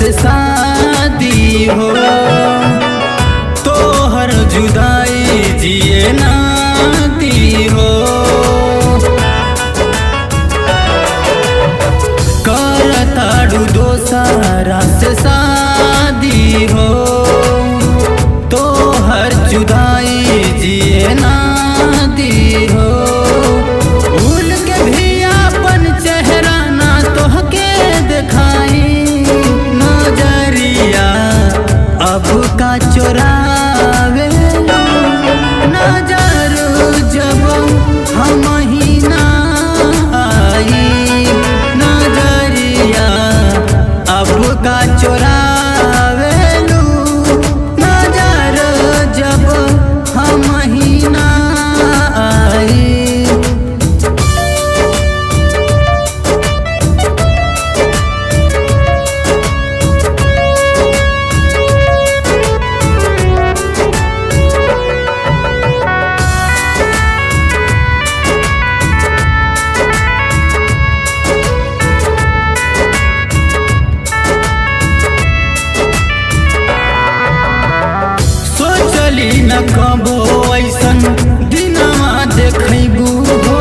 से शादी हो, तोहर जुदाई जिए ना दी हो। करताड़ू दोसरा से शादी हो, तोहर जुदाई जिए ना दी हो। भूल के भी अपन चेहरा ना तोहके दिखाई, नजरिया अब का चोरावे नजर जब हम ही ना आई, नजरिया अब का चोरावे नजर जब हम ही ना आई। न कबो ऐसन दिनवा देखबू हो,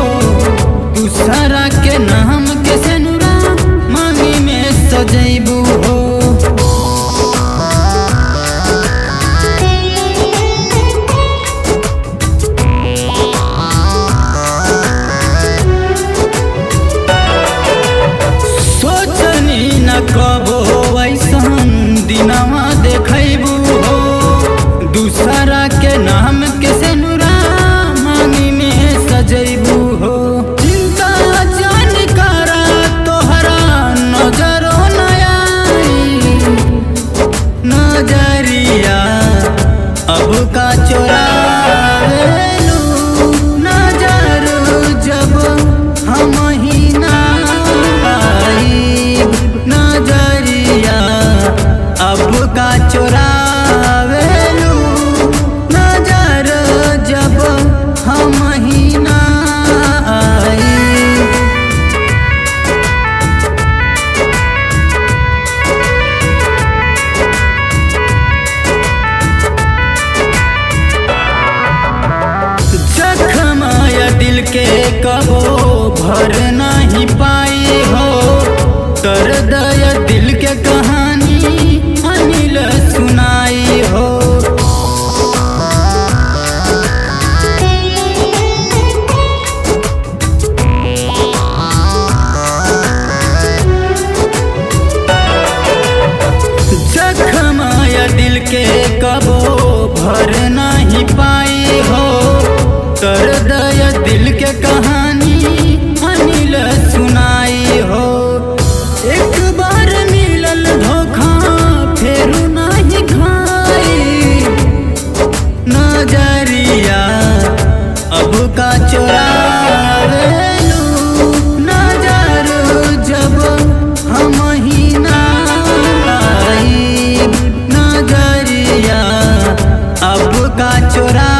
दूसरा के नाम के सेनुरा मांगी में सजैबू हो। सोचनी न कबो ऐसन दिनवा देखबू हो, दूसरा के नाम के सेनुरा मांगी में सजैबू हो। चिंता जान करा तोहरा नजरो न आई, नजरिया अब का चोरावेलू नजर जब हम ही ना आई, नजरिया अब का चोरावेलू नजर जब हम ही ना आई। जख्माया दिल के कबो भर नहीं पाई हो, दर्द दिल के कहानी अनिल सुनाई हो। जख्माया दिल के कबो भर नहीं पाई हो, दर्द दिल के कहानी अनिल सुनाई हो। एक बार मिलल धोखा फेरू नहीं खाई, नजरिया अब का चोरावेलू नजर जब हम ही ना आई, नजरिया अब का चोरा